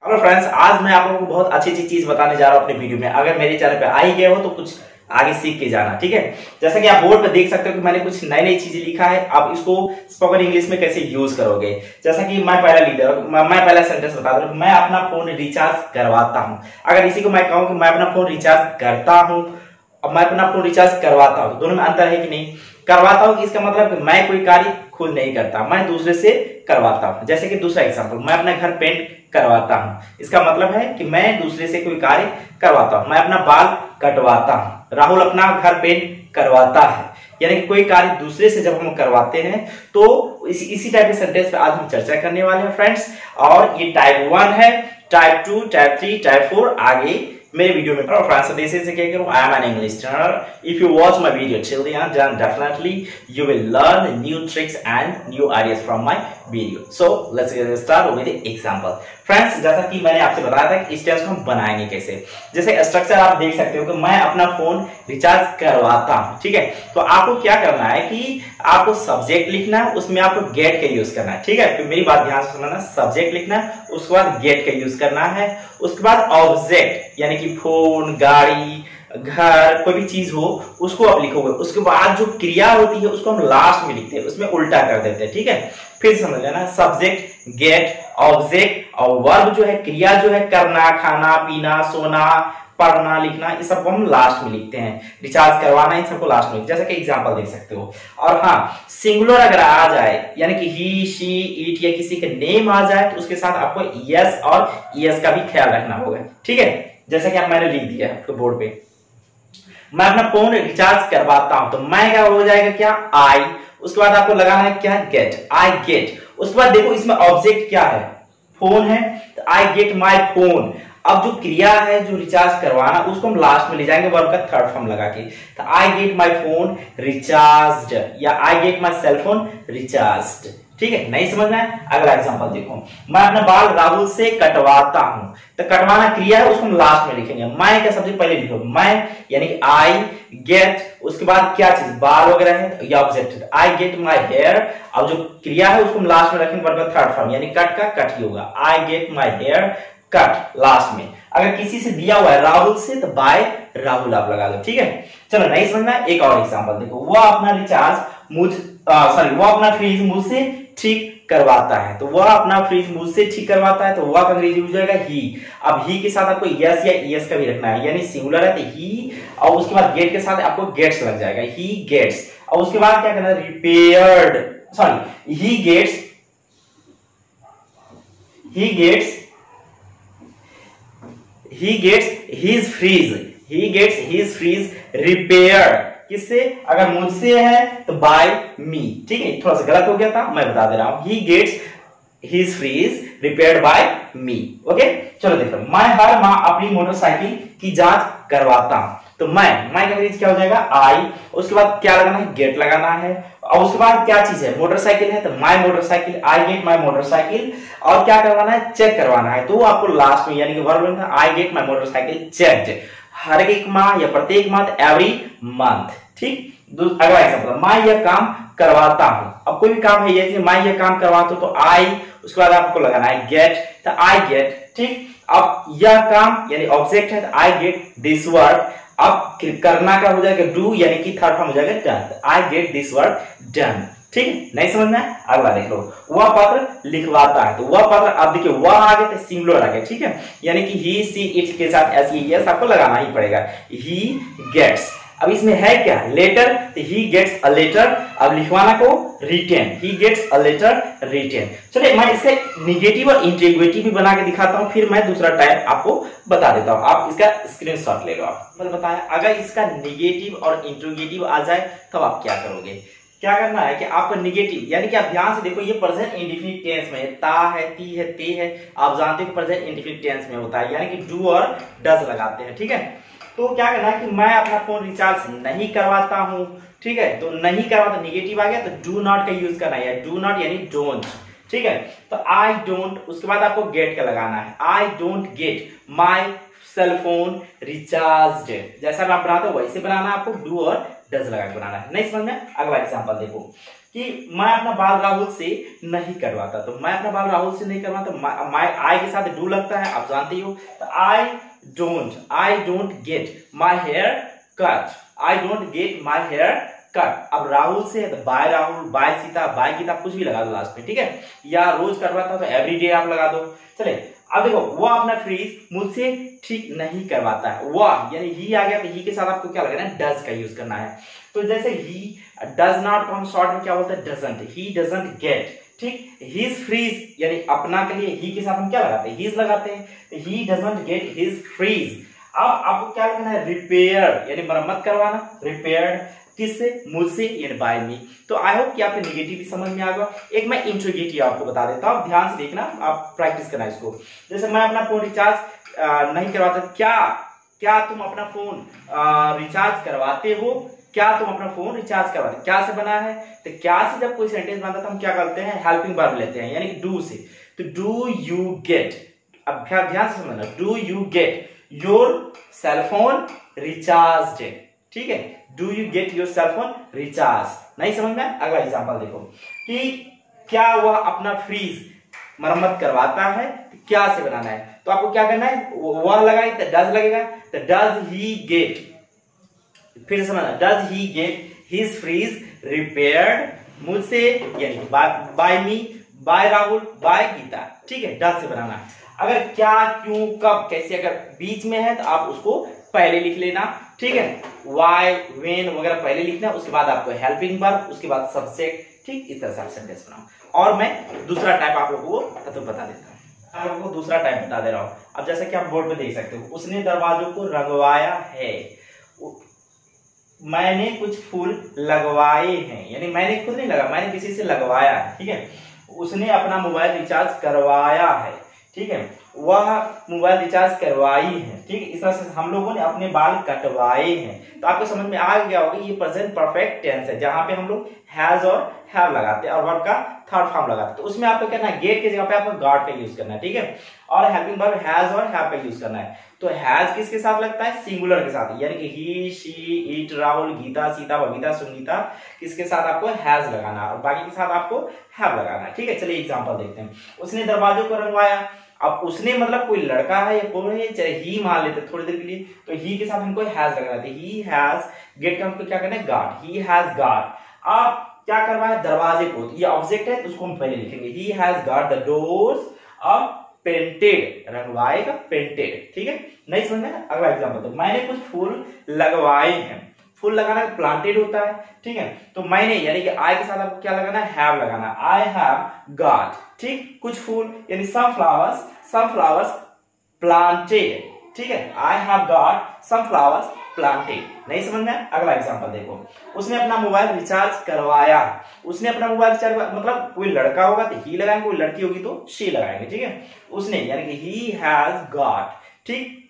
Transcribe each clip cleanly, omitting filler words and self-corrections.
Hello friends, आज मैं आप लोगों को बहुत अच्छी चीज बताने जा रहा हूँ अपने वीडियो में। अगर मेरे चैनल पे आ ही गए हो तो कुछ आगे सीख के जाना, ठीक है। जैसा कि आप बोर्ड पे देख सकते हो कि मैंने कुछ नई नई चीजें लिखा है। आप इसको स्पोकन इंग्लिश में कैसे यूज करोगे। जैसा कि मैं पहला सेंटेंस बता दूं, मैं अपना फोन रिचार्ज करवाता हूँ। अगर इसी को मैं कहूँ कि मैं अपना फोन रिचार्ज करता हूँ और मैं अपना फोन रिचार्ज करवाता हूँ, तो दोनों में अंतर है कि नहीं। करवाता हूँ इसका मतलब कि मैं कोई कार्य खुद नहीं करता, मैं दूसरे से करवाता हूँ। जैसे कि दूसरा एग्जांपल, मैं अपना घर पेंट करवाता हूँ, इसका मतलब है कि मैं दूसरे से कोई कार्य करवाता हूँ। मैं अपना बाल कटवाता हूँ, राहुल अपना घर पेंट करवाता है। यानी कि कोई कार्य दूसरे से जब हम करवाते हैं तो इसी टाइप के सेंटेंस पे आज हम चर्चा करने वाले हैं फ्रेंड्स। और ये टाइप 1 है, टाइप 2, टाइप 3, टाइप 4 आगे मेरे वीडियो में। Friends, this is I am an English trainer. If you watch my video till the end, then definitely you will learn new tricks and new ideas from my video. So let's start with the example. Friends, जैसा कि मैंने आपसे बताया था कि इस tense को हम बनाएंगे कैसे। जैसे स्ट्रक्चर आप देख सकते हो कि मैं अपना फोन रिचार्ज करवाता हूँ, ठीक है। तो आपको क्या करना है कि आपको सब्जेक्ट लिखना है, उसमें आपको गेट का यूज करना है, ठीक है। तो मेरी बात ध्यान से सुनना, सब्जेक्ट लिखना है, उसके बाद गेट का यूज करना है, उसके बाद ऑब्जेक्ट यानी कि फोन, गाड़ी, घर, कोई भी चीज हो उसको आप लिखोगे। उसके बाद जो क्रिया होती है उसको हम लास्ट में लिखते हैं, उसमें उल्टा कर देते हैं, ठीक है। फिर समझ लेना, सब्जेक्ट, गेट, ऑब्जेक्ट और वर्ब जो है, क्रिया जो है, करना, खाना, पीना, सोना, पढ़ना, लिखना, ये सब हम लास्ट में लिखते हैं। रिचार्ज करवाना, इन सबको लास्ट में, जैसा कि एग्जांपल देख सकते हो। और हाँ, सिंगुलर अगर आ जाए यानी कि ही, शी, इट या किसी के नेम आ जाए तो उसके साथ आपको यस और यस का भी ख्याल रखना होगा, ठीक है। जैसा कि आप मैंने लिख दिया है आपके बोर्ड पे, मैं अपना फोन रिचार्ज करवाता हूं, तो मैं क्या हो जाएगा, क्या, आई। उसके बाद आपको लगाना है क्या, गेट, आई गेट। उसके बाद देखो इसमें ऑब्जेक्ट क्या है, फोन है, तो आई गेट माई फोन। अब जो क्रिया है जो रिचार्ज करवाना, उसको हम लास्ट में ले जाएंगे वर्ब का थर्ड फॉर्म लगा के। तो I get my phone recharged या I get my cell phone recharged, ठीक है। नहीं समझना है, अगला एग्जांपल देखो, मैं अपना बाल राहुल से कटवाता हूं। तो कटवाना क्रिया है, उसको हम लास्ट में लिखेंगे। मैं क्या सबसे पहले लिखो, मैं यानी कि आई गेट, उसके बाद क्या चीज, बाल वगैरह है, या ऑब्जेक्ट है, आई गेट माई हेयर। अब जो क्रिया है उसको हम लास्ट में रखेंगे वर्ब का थर्ड फॉर्म, यानी कट का कट ही होगा, I get my hair cut last में। अगर किसी से दिया हुआ है राहुल से, तो बाय राहुल आप लगा दो, ठीक है। चलो, नहीं समझना है, एक और एग्जांपल देखो, वो अपना रिचार्ज वो अपना फ्रिज मुझसे ठीक करवाता है। तो वह अपना फ्रिज मुझसे ठीक करवाता है, तो वह का अंग्रेजी हो जाएगा ही। अब ही के साथ आपको यस या यस का भी रखना है, यानी सिंगुलर है तो ही, और उसके बाद गेट के साथ आपको गेट्स लग जाएगा, ही गेट्स। और उसके बाद क्या करना है, repaired, he gets his fridge repaired। किससे, अगर मुझसे है तो बाय मी, ठीक है। थोड़ा सा गलत हो गया था, मैं बता दे रहा हूं, he gets his fridge repaired by me, okay. चलो देखो, मैं हर माह अपनी मोटरसाइकिल की जांच करवाता हूं। तो मैं का अंग्रेजी क्या हो जाएगा, आई। उसके बाद क्या लगाना है, गेट लगाना है। और उसके बाद क्या चीज है, मोटरसाइकिल है, तो my motorcycle, I get my motorcycle. और क्या करवाना है, चेक करवाना है, तो आपको लास्ट में यानी कि वर्ब में I get my motorcycle checked, हर एक माह या प्रत्येक मंथ, एवरी मंथ, ठीक। अगला एग्जांपल, मैं यह काम करवाता हूं। अब कोई भी काम है, जैसे मैं यह काम करवाता हूं, तो आई, उसके बाद आपको लगाना है गेट, तो आई गेट, ठीक। अब यह काम यानी ऑब्जेक्ट है, तो आई गेट दिस वर्क। अब करना क्या हो जाएगा, डू, यानी कि थर्ड फॉर्म हो जाएगा done, I get this work done, ठीक है। नहीं समझना है, अगला देख लो, वह पत्र लिखवाता है। तो वह पत्र, अब देखिए वह आगे तो सिंगुलर आ गया, ठीक है। यानी कि ही, सी, इट के साथ एस, यस आपको लगाना ही पड़ेगा, ही गेट्स। अब इसमें है क्या, लेटर, तो ही गेट्स अ लेटर। अब लिखवाना को written, he gets a letter written. चलिए, मैं इसका निगेटिव और इंट्रोगेटिव भी बना के दिखाता हूं, फिर मैं दूसरा टाइप आपको बता देता हूं। आप इसका स्क्रीनशॉट ले लो। आप मैंने बताया, अगर इसका निगेटिव और इंट्रोगेटिव आ जाए तब आप क्या करोगे। क्या करना है कि आपको निगेटिव, यानी कि आप ध्यान से देखो, ये प्रेजेंट इंडेफिनिट टेंस में है, ता है, ती है, ते है। आप जानते हो प्रेजेंट इंडेफिनिट टेंस में होता है, यानी कि डू और डज लगाते हैं, ठीक है। तो क्या करना है कि मैं अपना फोन रिचार्ज नहीं करवाता हूं, ठीक है। तो नहीं करवाता निगेटिव आ गया, तो डू नॉट का यूज करना है, डू नॉट यानी डोंट, ठीक है। तो आई डोंट, उसके बाद आपको गेट का लगाना है, I don't get my cell phone recharge. जैसा आप बनाते हो वैसे बनाना, आपको डू और डज लगा के बनाना है। नहीं समझ में, अगला एग्जांपल देखो, कि मैं अपना बाल राहुल से नहीं करवाता, तो मैं अपना बाल राहुल से नहीं करवाता, माय आई के साथ डू लगता है, आप जानते ही हो। तो I don't get my hair cut, I don't get my hair cut. अब राहुल से है तो by Rahul, by Sita, by Gita, कुछ भी लगा दो लास्ट में, ठीक है। या रोज करवाता तो एवरीडे आप लगा दो। चले अब देखो, वह अपना फ्रीज मुझसे ठीक नहीं करवाता है, वह यानी ही आ गया, तो ही के साथ आपको क्या लगाना है, डज का यूज करना है। तो जैसे ही डज नॉट को हम शॉर्ट में क्या बोलते हैं, डजंट, ही डजंट गेट, ठीक। हिज फ्रीज यानी अपना के लिए ही के साथ हम क्या लगाते हैं, हिज लगाते हैं, तो he doesn't get his fridge. अब आपको क्या करना है, रिपेयर यानी मरम्मत करवाना, रिपेयर्ड किससे, मुझसे यानी बाय मी। तो आई होप कि आपको नेगेटिव भी समझ में आ गया। एक मैं इंट्रोगेटिव आपको बता देता हूं, ध्यान से देखना, आप प्रैक्टिस करना इसको। जैसे मैं अपना फोन रिचार्ज नहीं करवाता, क्या तुम अपना फोन रिचार्ज करवाते हो, क्या तुम अपना फोन रिचार्ज करवाते, क्या से बना है, तो क्या से जब कोई सेंटेंस बनता है तो हम क्या करते हैं, हेल्पिंग वर्ब लेते हैं, यानी कि डू से। तो डू यू गेट, अब ध्यान से समझना, do you get your cellphone recharged, ठीक है। Do you get your cellphone recharge, नहीं समझ में। अगला एग्जांपल देखो कि क्या वह अपना फ्रीज मरम्मत करवाता है, तो क्या से बनाना है, तो आपको क्या करना है, वह लगाए तो डज लगेगा, तो डज ही गेट, फिर से समझना, does he get his fridge repaired, मुझसे यानी by me, by Rahul, by Gita, ठीक है, डज से बनाना। अगर क्या, क्यों, कब, कैसे अगर बीच में है तो आप उसको पहले लिख लेना, ठीक है। वाई, वेन वगैरह पहले लिखना, उसके बाद आपको हेल्पिंग वर्ब, उसके बाद सब्जेक्ट, ठीक। इस तरह से आप सेंटेंस बनाओ। और मैं दूसरा टाइप आप लोगों को तो बता देता हूं, आप लोगों को दूसरा टाइप बता दे रहा हूं। अब जैसे कि आप बोर्ड पे देख सकते हो, उसने दरवाजों को रंगवाया है, मैंने कुछ फूल लगवाए हैं, यानी मैंने खुद नहीं लगा, मैंने किसी से लगवाया है, ठीक है। उसने अपना मोबाइल रिचार्ज करवाया है, ठीक है, वह मोबाइल रिचार्ज करवाई है, ठीक है। इस तरह से हम लोगों ने अपने बाल कटवाए हैं। तो आपको समझ में आ गया होगा, ये प्रेजेंट परफेक्ट टेंस है, जहां पे हम लोग हैज और हैव लगाते हैं और वर्ब का थर्ड फॉर्म लगाते हैं। तो उसमें आपको करना है, गेट की जगह पे आपको गॉट का यूज करना है, ठीक है। और हेल्पिंग वर्ब हैज और हैव का यूज करना है। तो हैज किसके साथ लगता है, सिंगुलर के साथ, यानी कि ही, शी, इट, राहुल, गीता, सीता, बबीता, सुनीता, किसके साथ आपको हैज लगाना और बाकी के साथ आपको हैव लगाना, ठीक है। चलिए एग्जांपल देखते हैं। उसने दरवाजों को रंगवाया, अब उसने मतलब कोई लड़का है या कौन है, चाहे ही मान लेते थोड़ी देर के लिए, तो ही के साथ हमको हैज लगाना है, ही हैज गेट का हमको क्या करना है, गॉट, ही हैज गॉट। अब क्या करवाया, दरवाजे को, ये ऑब्जेक्ट है तो उसको हम पहले लिखेंगे, he has got the doors of painted, रंगवाएगा पेंटेड, ठीक है। नहीं समझ में। अगला एग्जांपल, तो मैंने कुछ फूल लगवाए हैं, फूल लगाना प्लांटेड होता है, ठीक है। तो मैंने यानी कि आई के साथ आपको क्या लगाना है, हैव लगाना, आई हैव गॉट, ठीक, कुछ फूल यानी सम फ्लावर्स प्लांटेड, ठीक है। I have got some flowers planted, नहीं समझ में। अगला एग्जांपल देखो, उसने अपना मोबाइल रिचार्ज करवाया, उसने अपना मोबाइल रिचार्ज मतलब कोई लड़का होगा तो ही लगाएंगे, कोई लड़की होगी तो शी लगाएंगे, ठीक है। उसने यानी कि ही हैज गॉट, ठीक,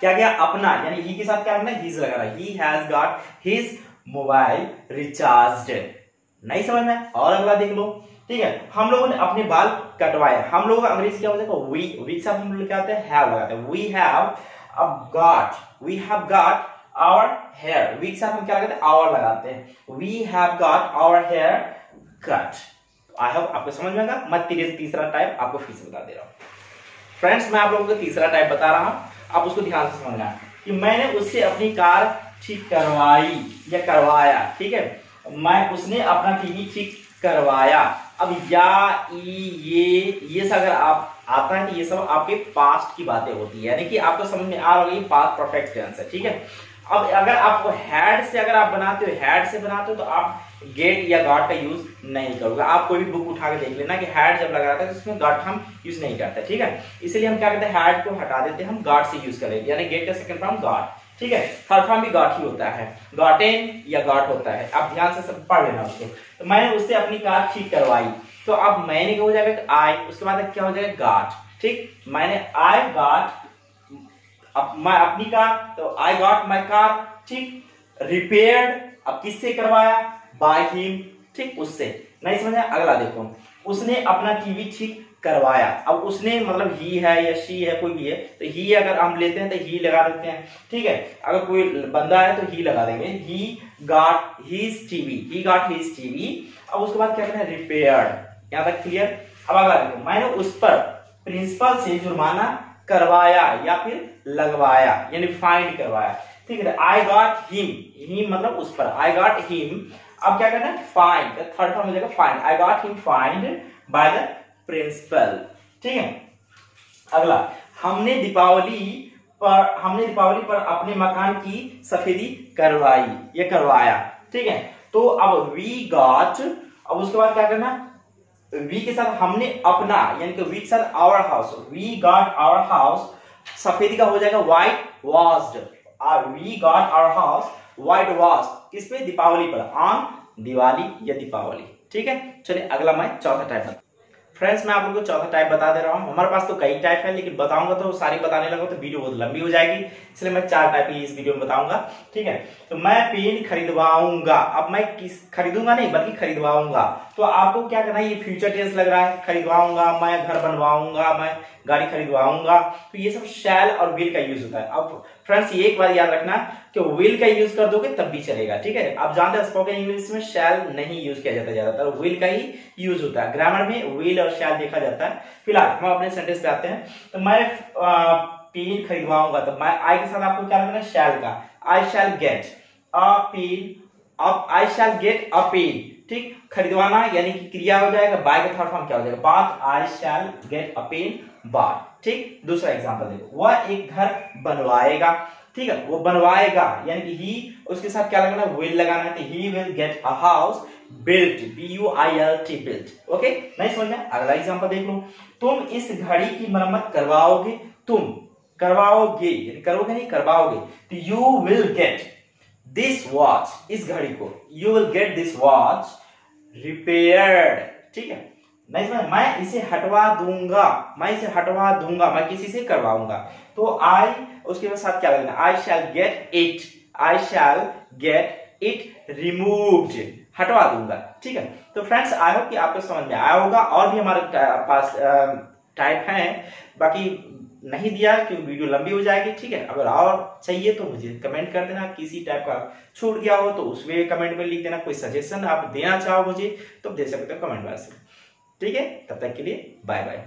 क्या गया अपना, यानी ही के साथ क्या करना है, हिज लगाना, ही has got his mobile recharged, नहीं समझ में। और अगला देख लो, ठीक है। हम लोगों ने अपने बाल कटवाए, हम लोगों का अंग्रेजी क्या होता है, वी के साथ हम लोग क्या होते हैं, हैव लगाते हैं, we have got our hair, we के साथ हम क्या लगाते हैं, आवर लगाते हैं, we have got our hair cut. I hope आपको समझ में आएगा। मैं तीसरा टाइप आपको फिर से बता दे रहा हूं। फ्रेंड्स, मैं आप लोगों को तीसरा टाइप बता रहा हूं, आप उसको ध्यान से समझना है कि मैंने उससे अपनी कार ठीक करवाई या करवाया, ठीक है। उसने अपना टीवी ठीक करवाया। अब या, ये सब अगर आप आता है तो ये सब आपके पास्ट की बातें होती है, यानी कि आपको समझ में आ रहा है, ये पास्ट परफेक्ट टेंस है, ठीक है। अब अगर आपको हैड से अगर आप बनाते हो तो आप गेट या गॉट का यूज नहीं करोगे। आप कोई भी बुक उठा के देख लेना कि हैड जब लगा रहता है तो उसमें गॉट हम यूज नहीं करते, ठीक है। इसलिए हम क्या करते हैं, हैड को हटा देते हैं, हम गॉट से यूज करेंगे, यानी गेट का सेकंड फॉर्म गॉट, ठीक है। थर्ड फॉर्म भी गॉट ही होता है, गॉटेन या गॉट होता है, आप ध्यान से सब पढ़ लेना उसको। तो मैंने उससे अपनी कार ठीक करवाई, तो अब मैंने क्या हो जाएगा, आई, उसके बाद क्या हो जाएगा, गॉट, ठीक। मैंने आई गॉट मैं अपनी कार, तो आई गॉट माई कार, ठीक। रिपेयर्ड, अब किससे करवाया, बाय हिम, ठीक, उससे, नहीं समझ। अगला देखो, उसने अपना टीवी ठीक करवाया। अब उसने मतलब ही है या शी है, कोई भी है, तो ही अगर हम लेते हैं तो ही लगा देते हैं, ठीक है। अगर कोई बंदा है तो ही लगा देंगे, he got his TV, he got his TV. अब उसके बाद क्या करना है, रिपेयर्ड। यहां तक क्लियर। अब अगला देखो, मैंने उस पर प्रिंसिपल से जुर्माना करवाया या फिर लगवाया, यानी फाइंड करवाया, ठीक है। आई गॉट हिम मतलब उस पर, आई गॉट हिम। अब क्या करना है, फाइंड, थर्ड फॉर्म हो जाएगा find, I got him find by the principal, ठीक है। अगला, हमने दीपावली पर अपने मकान की सफेदी करवाई या करवाया, ठीक है। तो अब वी गॉट, अब उसके बाद क्या करना, वी के साथ हमने अपना, यानी कि वी के साथ our house, we got our house, सफेदी का हो जाएगा white washed, we got our house white wash, किस पे, दीपावली पर, ऑन दिवाली या दीपावली, ठीक है। चलिए अगला मैं चौथा टाइप, फ्रेंड्स मैं आप लोगों को चौथा टाइप बता दे रहा हूं। हमारे पास तो कई टाइप है, लेकिन बताऊंगा तो सारी बताने लगा तो वीडियो बहुत लंबी हो जाएगी, इसलिए मैं 4 टाइप ही इस वीडियो में बताऊंगा, ठीक है। तो मैं पेन खरीदवाऊंगा, अब मैं किस खरीदूंगा नहीं बल्कि खरीदवाऊंगा, तो आपको क्या करना है, ये फ्यूचर टेंस लग रहा है, खरीदवाऊंगा, मैं घर बनवाऊंगा, मैं गाड़ी खरीदवाऊंगा, तो ये सब शैल और विल का यूज होता है। अब फ्रेंड्स ये एक बार याद रखना कि विल का यूज कर दोगे तब भी चलेगा, ठीक है। आप जानते हैं स्पोकन इंग्लिश में शैल नहीं यूज किया जाता, ज्यादातर विल का ही यूज होता है, ग्रामर में विल और शैल देखा जाता है। फिलहाल हम अपने सेंटेंस पे आते हैं, तो मैं पेन खरीदवाऊंगा, तो मैं आई के साथ आपको क्या लगना है, शैल का, आई शैल गेट अ पेन, अब आई शैल गेट अ पेन, ठीक। खरीदवाना यानी कि क्रिया हो जाएगा, बाय का थर्ड फॉर्म क्या हो जाएगा, बात, आई शैल गेट अ पेन बात, ठीक। दूसरा एग्जांपल देखो, वह एक घर बनवाएगा, ठीक है, वो बनवाएगा यानी कि ही, उसके साथ क्या लगाना है, विल लगाना है, तो he will get a house built, B-U-I-L-T built, okay. नहीं समझ में, अगला एग्जांपल देख लो, तुम इस घड़ी की मरम्मत करवाओगे, तुम करवाओगे यानी करोगे नहीं, करवाओगे, तो you will get this watch, इस घड़ी को, you will get this watch repaired, ठीक है। नहीं समझ, मैं इसे हटवा दूंगा, मैं इसे हटवा दूंगा, मैं किसी से करवाऊंगा, तो आई, उसके साथ क्या लगना, I shall get it, I shall get it removed, हटवा दूंगा, ठीक है। तो फ्रेंड्स आई होप कि आपको समझ में आया होगा, और भी हमारे पास टाइप हैं, बाकी नहीं दिया क्योंकि वीडियो लंबी हो जाएगी, ठीक है। अगर और चाहिए तो मुझे कमेंट कर देना, किसी टाइप का छूट गया हो तो उसमें कमेंट में लिख देना, कोई सजेशन आप देना चाहो मुझे तो दे सकते हो कमेंट बॉक्स में, ठीक है। तब तक के लिए बाय बाय।